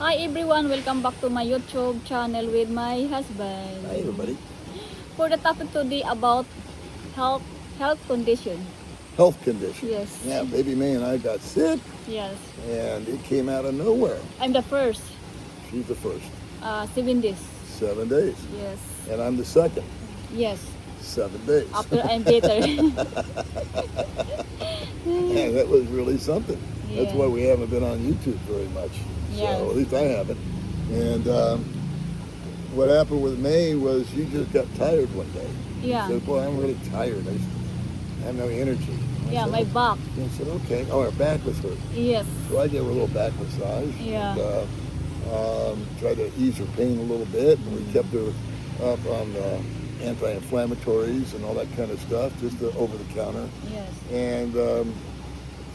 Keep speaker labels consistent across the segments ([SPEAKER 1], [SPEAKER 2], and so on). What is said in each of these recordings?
[SPEAKER 1] Hi everyone, welcome back to my YouTube channel with my husband.
[SPEAKER 2] Hi, everybody.
[SPEAKER 1] For the topic today about health health condition.
[SPEAKER 2] Health condition.
[SPEAKER 1] Yes.
[SPEAKER 2] Yeah, baby May and I got sick,
[SPEAKER 1] Yes.
[SPEAKER 2] and it came out of nowhere.
[SPEAKER 1] I'm the first.
[SPEAKER 2] She's the first,
[SPEAKER 1] 7 days.
[SPEAKER 2] 7 days,
[SPEAKER 1] Yes.
[SPEAKER 2] and I'm the second,
[SPEAKER 1] Yes.
[SPEAKER 2] 7 days.
[SPEAKER 1] After I'm better.
[SPEAKER 2] And that was really something. That's
[SPEAKER 1] Yeah.
[SPEAKER 2] why we haven't been on YouTube very much.
[SPEAKER 1] Yes.
[SPEAKER 2] So at least I haven't. And what happened with May was you just got tired one day.
[SPEAKER 1] Yeah.
[SPEAKER 2] You said, boy, I'm really tired. I have no energy. I
[SPEAKER 1] Yeah,
[SPEAKER 2] said,
[SPEAKER 1] my back.
[SPEAKER 2] I said, okay. Oh, her back was hurt.
[SPEAKER 1] Yes.
[SPEAKER 2] So I gave her a little back massage.
[SPEAKER 1] Yeah.
[SPEAKER 2] And, tried to ease her pain a little bit. And we kept her up on anti-inflammatories and all that kind of stuff, just over the counter.
[SPEAKER 1] Yes.
[SPEAKER 2] And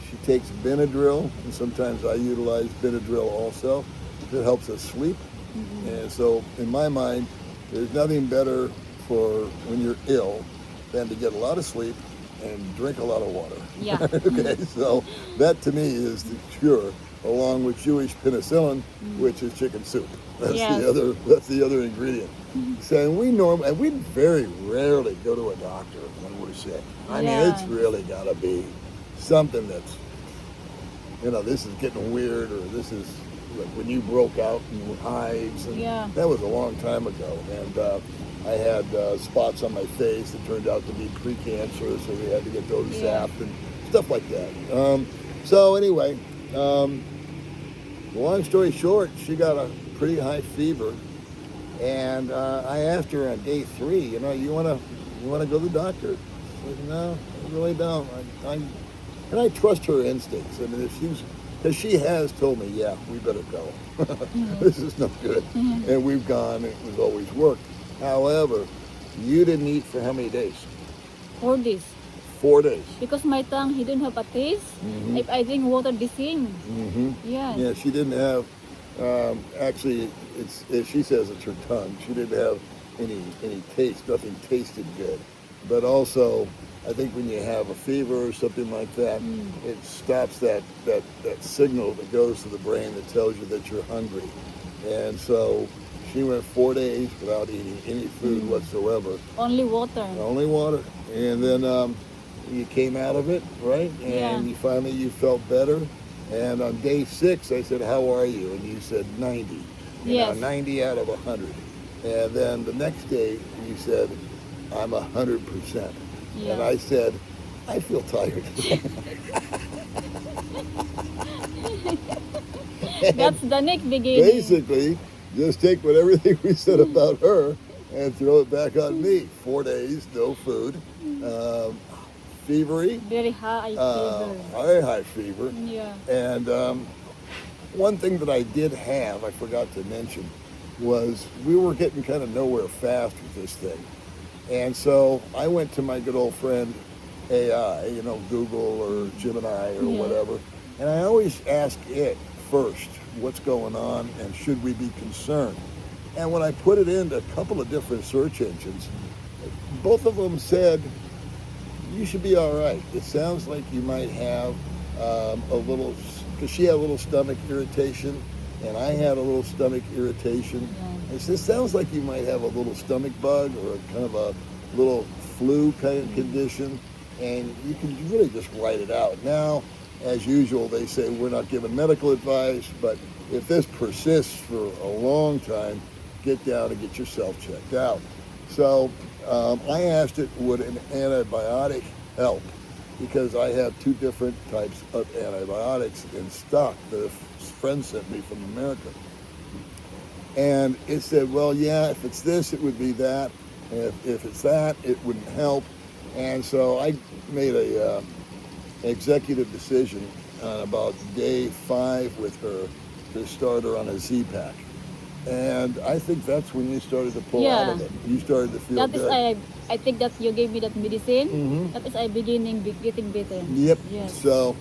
[SPEAKER 2] she takes Benadryl, and sometimes I utilize Benadryl also. It helps us sleep. And so in my mind, there's nothing better for when you're ill than to get a lot of sleep and drink a lot of water.
[SPEAKER 1] Yeah.
[SPEAKER 2] Okay, so that to me is the cure, along with Jewish penicillin, which is chicken soup. That's
[SPEAKER 1] Yes.
[SPEAKER 2] That's the other ingredient. So we very rarely go to a doctor when we're sick. I mean,
[SPEAKER 1] Yeah.
[SPEAKER 2] it's really got to be something that's, this is getting weird, or this is like when you broke out in hives. And
[SPEAKER 1] Yeah.
[SPEAKER 2] that was a long time ago. And I had spots on my face that turned out to be precancerous, so we had to get those
[SPEAKER 1] Yeah.
[SPEAKER 2] zapped and stuff like that. So anyway, long story short, she got a pretty high fever, and I asked her on day 3, you want to go to the doctor? She said, no, I really don't. And I trust her instincts. I mean, because she has told me, yeah, we better go. This is no good. And we've gone. It was always worked. However, you didn't eat for how many days?
[SPEAKER 1] 4 days.
[SPEAKER 2] 4 days.
[SPEAKER 1] Because my tongue, he didn't have a taste. If I drink water, the same. Yes.
[SPEAKER 2] Yeah, she didn't have. Actually, she says it's her tongue. She didn't have any taste. Nothing tasted good. But also, I think when you have a fever or something like that, it stops that signal that goes to the brain that tells you that you're hungry. And so she went 4 days without eating any food whatsoever,
[SPEAKER 1] Only water.
[SPEAKER 2] only water. And then you came out of it, right?
[SPEAKER 1] Yeah.
[SPEAKER 2] And you felt better. And on day 6, I said, how are you? And you said 90.
[SPEAKER 1] Yes.
[SPEAKER 2] 90 out of 100. And then the next day, you said, I'm 100%.
[SPEAKER 1] Yeah.
[SPEAKER 2] And I said, I feel tired.
[SPEAKER 1] That's the next beginning.
[SPEAKER 2] Basically, just take everything we said about her and throw it back on me. 4 days, no food, fevery,
[SPEAKER 1] Very high fever.
[SPEAKER 2] very high fever.
[SPEAKER 1] Yeah.
[SPEAKER 2] And one thing that I did have, I forgot to mention, was we were getting kind of nowhere fast with this thing. And so I went to my good old friend AI, Google or Gemini or
[SPEAKER 1] Yeah.
[SPEAKER 2] whatever, and I always ask it first, what's going on and should we be concerned? And when I put it into a couple of different search engines, both of them said, you should be all right. It sounds like you might have because she had a little stomach irritation, and I had a little stomach irritation.
[SPEAKER 1] Yeah.
[SPEAKER 2] It says, sounds like you might have a little stomach bug or a kind of a little flu kind of condition, and you can really just write it out. Now, as usual, they say we're not giving medical advice, but if this persists for a long time, get down and get yourself checked out. So I asked it, would an antibiotic help? Because I have 2 different types of antibiotics in stock that a friend sent me from America. And it said, well, yeah, if it's this, it would be that. And if it's that, it wouldn't help. And so I made a executive decision on about day 5 with her to start her on a Z-Pack. And I think that's when you started to pull out of it. You started to feel
[SPEAKER 1] That is,
[SPEAKER 2] good.
[SPEAKER 1] I think that you gave me that medicine.
[SPEAKER 2] Mhm.
[SPEAKER 1] That is, I beginning getting better.
[SPEAKER 2] Yep.
[SPEAKER 1] Yes.
[SPEAKER 2] So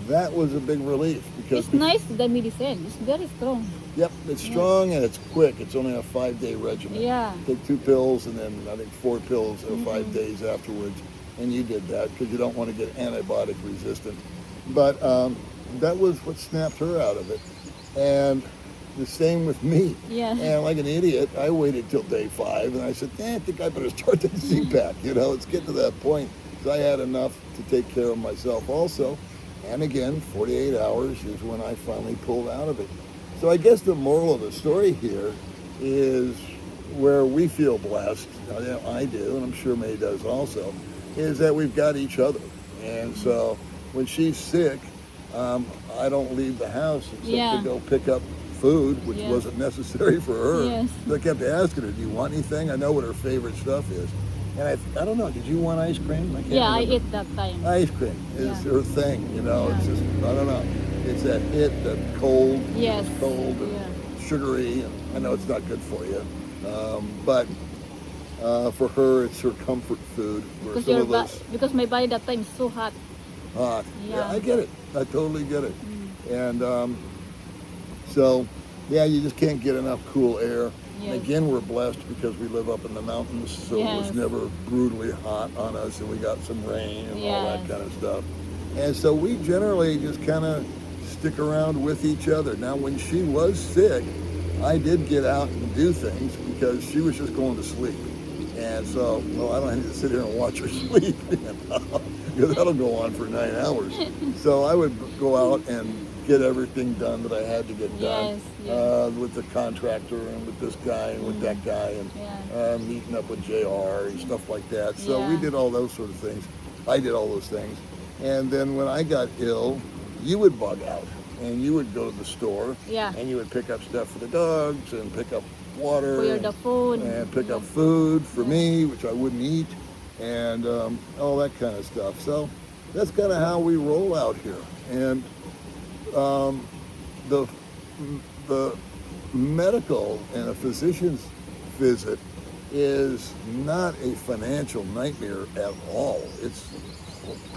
[SPEAKER 2] that was a big relief because
[SPEAKER 1] It's nice, the medicine. It's very strong.
[SPEAKER 2] Yep, it's strong and it's quick. It's only a 5-day regimen.
[SPEAKER 1] Yeah.
[SPEAKER 2] Take 2 pills and then I think 4 pills or 5 days afterwards. And you did that because you don't want to get antibiotic resistant. But that was what snapped her out of it. And the same with me.
[SPEAKER 1] Yeah.
[SPEAKER 2] And like an idiot, I waited till day 5, and I said, I think I better start that CPAP. It's getting to that point. So I had enough to take care of myself also. And again, 48 hours is when I finally pulled out of it. So I guess the moral of the story here is where we feel blessed, I do, and I'm sure May does also, is that we've got each other. And so when she's sick, I don't leave the house except
[SPEAKER 1] Yeah.
[SPEAKER 2] to go pick up food, which
[SPEAKER 1] Yes.
[SPEAKER 2] wasn't necessary for her.
[SPEAKER 1] Yes.
[SPEAKER 2] So I kept asking her, do you want anything? I know what her favorite stuff is. And I don't know, did you want ice cream? I can't
[SPEAKER 1] Yeah, I
[SPEAKER 2] remember.
[SPEAKER 1] ate that time.
[SPEAKER 2] Ice cream is
[SPEAKER 1] Yeah.
[SPEAKER 2] her thing, It's
[SPEAKER 1] Yeah.
[SPEAKER 2] just, I don't know. It's that cold,
[SPEAKER 1] Yes.
[SPEAKER 2] it's cold and
[SPEAKER 1] Yeah.
[SPEAKER 2] sugary, and I know it's not good for you. But for her, it's her comfort food. Where
[SPEAKER 1] Because
[SPEAKER 2] some of us
[SPEAKER 1] because my body that time is so hot.
[SPEAKER 2] hot.
[SPEAKER 1] Yeah.
[SPEAKER 2] I get it. I totally get it. And so, yeah, you just can't get enough cool air. And
[SPEAKER 1] Yes.
[SPEAKER 2] again, we're blessed because we live up in the mountains, so it was
[SPEAKER 1] Yes.
[SPEAKER 2] never brutally hot on us, and we got some rain and all that
[SPEAKER 1] Yes.
[SPEAKER 2] kind of stuff. And so we generally just kind of stick around with each other. Now, when she was sick, I did get out and do things because she was just going to sleep. And so, I don't have to sit here and watch her sleep, because that'll go on for 9 hours. So I would go out and get everything done that I had to get done,
[SPEAKER 1] Yes,
[SPEAKER 2] with the contractor and with this guy and with that guy, and
[SPEAKER 1] Yeah.
[SPEAKER 2] meeting up with JR and stuff like that. So we
[SPEAKER 1] Yeah.
[SPEAKER 2] did all those sort of things. I did all those things. And then when I got ill, you would bug out and you would go to the store
[SPEAKER 1] Yeah.
[SPEAKER 2] and you would pick up stuff for the dogs and pick up water
[SPEAKER 1] For the food.
[SPEAKER 2] and pick up food for me, which I wouldn't eat, and all that kind of stuff. So that's kind of how we roll out here. And the medical and a physician's visit is not a financial nightmare at all. It's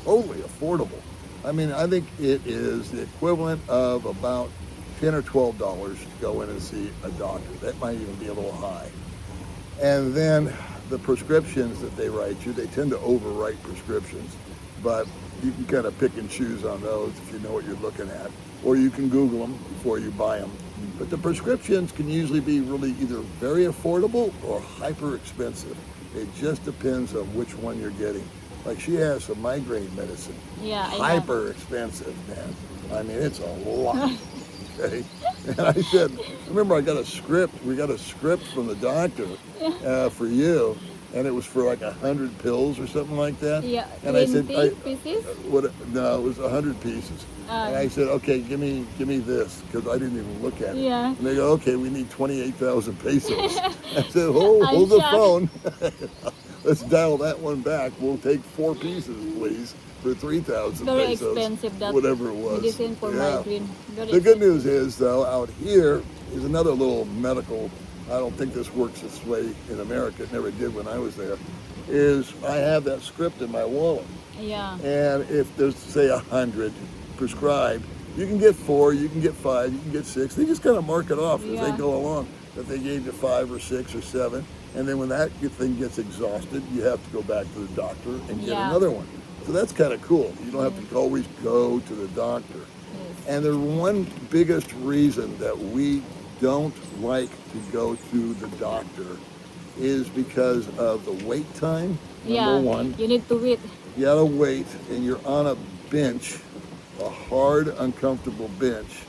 [SPEAKER 2] totally affordable. I mean, I think it is the equivalent of about $10 or $12 to go in and see a doctor. That might even be a little high. And then the prescriptions that they write you, they tend to overwrite prescriptions, but you can kind of pick and choose on those if you know what you're looking at, or you can Google them before you buy them. But the prescriptions can usually be really either very affordable or hyper expensive. It just depends on which one you're getting. Like she has some migraine medicine,
[SPEAKER 1] Yeah, I know.
[SPEAKER 2] hyper expensive, man. I mean, it's a lot. Okay. And I said, remember, I got a script. We got a script from the doctor for you, and it was for like 100 pills or something like that.
[SPEAKER 1] Yeah,
[SPEAKER 2] And I said,
[SPEAKER 1] 20 pieces?
[SPEAKER 2] No, it was 100 pieces. And I said, okay, give me this, because I didn't even look at it.
[SPEAKER 1] Yeah.
[SPEAKER 2] And they go, okay, we need 28,000 pesos. I said, hold the
[SPEAKER 1] shocked.
[SPEAKER 2] phone. Let's dial that one back. We'll take 4 pieces, please, for 3,000
[SPEAKER 1] Very
[SPEAKER 2] pesos.
[SPEAKER 1] expensive, that
[SPEAKER 2] whatever it was.
[SPEAKER 1] medicine for migraine. Very
[SPEAKER 2] The good news is, though, out here is another little medical, I don't think this works this way in America, it never did when I was there, is I have that script in my wallet.
[SPEAKER 1] Yeah.
[SPEAKER 2] And if there's, say, 100 prescribed, you can get 4, you can get 5, you can get 6. They just kind of mark it off as
[SPEAKER 1] Yeah.
[SPEAKER 2] they go along, that they gave you 5 or 6 or 7. And then when that thing gets exhausted, you have to go back to the doctor and get
[SPEAKER 1] Yeah.
[SPEAKER 2] another one. So that's kind of cool. You don't have to always go to the doctor.
[SPEAKER 1] Yes.
[SPEAKER 2] And the one biggest reason that we don't like to go to the doctor is because of the wait time, number one.
[SPEAKER 1] You need to wait.
[SPEAKER 2] You gotta wait, and you're on a bench, a hard, uncomfortable bench.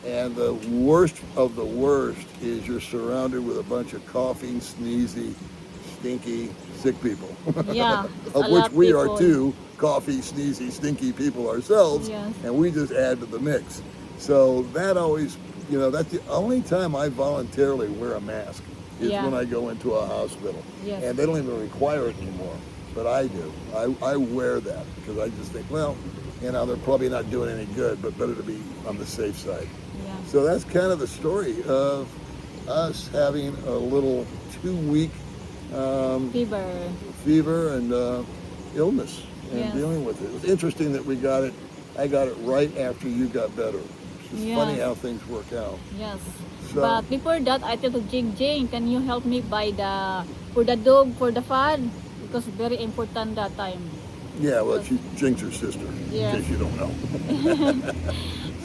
[SPEAKER 2] And the worst of the worst is you're surrounded with a bunch of coughing, sneezy, stinky, sick people.
[SPEAKER 1] Yeah,
[SPEAKER 2] Of
[SPEAKER 1] a
[SPEAKER 2] which
[SPEAKER 1] lot
[SPEAKER 2] we are
[SPEAKER 1] people.
[SPEAKER 2] too, coffee, sneezy, stinky people ourselves.
[SPEAKER 1] Yes.
[SPEAKER 2] And we just add to the mix. So that always, that's the only time I voluntarily wear a mask is
[SPEAKER 1] Yeah.
[SPEAKER 2] when I go into a hospital.
[SPEAKER 1] Yes.
[SPEAKER 2] And they don't even require it anymore. But I do. I wear that because I just think, well, they're probably not doing any good, but better to be on the safe side.
[SPEAKER 1] Yeah.
[SPEAKER 2] So that's kind of the story of us having a little 2-week fever and illness and
[SPEAKER 1] Yes.
[SPEAKER 2] dealing with it. It was interesting that I got it right after you got better. It's just funny
[SPEAKER 1] Yes.
[SPEAKER 2] how things work out.
[SPEAKER 1] Yes.
[SPEAKER 2] So-
[SPEAKER 1] But before that, I tell to Jing, can you help me buy for the dog, for the fad? Because very important that time.
[SPEAKER 2] Yeah, well, Jing's her sister,
[SPEAKER 1] Yeah.
[SPEAKER 2] in case you don't know.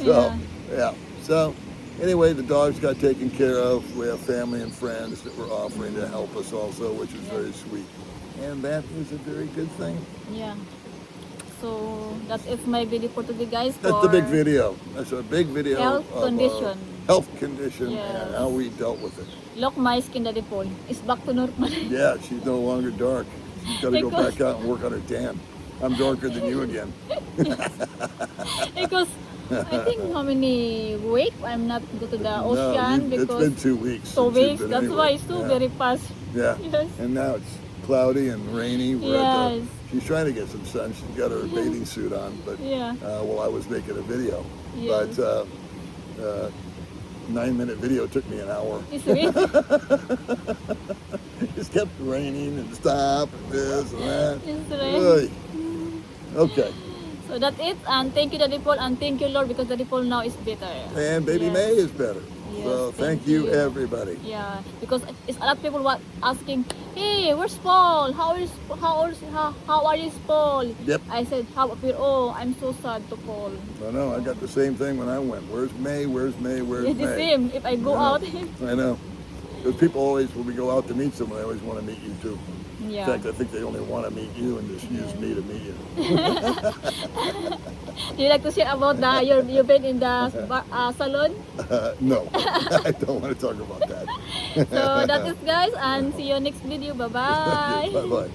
[SPEAKER 2] So, yeah. So, anyway, the dogs got taken care of. We have family and friends that were offering to help us also, which is very sweet. And that is a very good thing.
[SPEAKER 1] Yeah. So that is my video for today, guys.
[SPEAKER 2] That's the big
[SPEAKER 1] for
[SPEAKER 2] video. That's a big video
[SPEAKER 1] Health
[SPEAKER 2] of
[SPEAKER 1] condition.
[SPEAKER 2] Health condition
[SPEAKER 1] Yes.
[SPEAKER 2] and how we dealt with it.
[SPEAKER 1] Look, my skin, Daddy Paul, is back to normal.
[SPEAKER 2] Yeah, she's no longer dark. She's got to go
[SPEAKER 1] Because-
[SPEAKER 2] back out and work on her tan. I'm darker than you again.
[SPEAKER 1] Because I think how many weeks I'm not go to the ocean
[SPEAKER 2] it's
[SPEAKER 1] because
[SPEAKER 2] been 2 weeks.
[SPEAKER 1] 2
[SPEAKER 2] since you've
[SPEAKER 1] weeks.
[SPEAKER 2] been
[SPEAKER 1] That's
[SPEAKER 2] anywhere.
[SPEAKER 1] why it's too
[SPEAKER 2] Yeah.
[SPEAKER 1] very fast.
[SPEAKER 2] Yeah.
[SPEAKER 1] Yes.
[SPEAKER 2] And now it's cloudy and rainy. We're at
[SPEAKER 1] Yes.
[SPEAKER 2] she's trying to get some sun. She's got her bathing suit on, but
[SPEAKER 1] Yeah.
[SPEAKER 2] while I was making a video.
[SPEAKER 1] Yes.
[SPEAKER 2] But 9-minute video took me an hour.
[SPEAKER 1] It's really
[SPEAKER 2] It just kept raining and stop and this and that.
[SPEAKER 1] it's really.
[SPEAKER 2] Oy. Okay.
[SPEAKER 1] So that's it. And thank you, Daddy Paul, and thank you, Lord, because Daddy Paul now is better.
[SPEAKER 2] And baby
[SPEAKER 1] Yes.
[SPEAKER 2] May is better.
[SPEAKER 1] Yes,
[SPEAKER 2] So
[SPEAKER 1] thank
[SPEAKER 2] thank you,
[SPEAKER 1] you.
[SPEAKER 2] everybody.
[SPEAKER 1] Yeah, because it's a lot of people asking, "Hey, where's Paul? How are you, Paul?"
[SPEAKER 2] Yep.
[SPEAKER 1] I said, "How about you? Oh, I'm so sad to Paul."
[SPEAKER 2] I know. I got the same thing when I went. Where's May? Where's May? Where's
[SPEAKER 1] It's the
[SPEAKER 2] May?
[SPEAKER 1] same. If I go
[SPEAKER 2] Yeah.
[SPEAKER 1] out,
[SPEAKER 2] I know. Because people always, when we go out to meet someone, they always want to meet you too. In
[SPEAKER 1] yeah.
[SPEAKER 2] fact, I think they only want to meet you and just use me to meet you.
[SPEAKER 1] Do you like to share about you've been in the salon?
[SPEAKER 2] No, I don't want to talk about that.
[SPEAKER 1] So that is, guys, and see you next video. Bye bye.
[SPEAKER 2] Bye bye.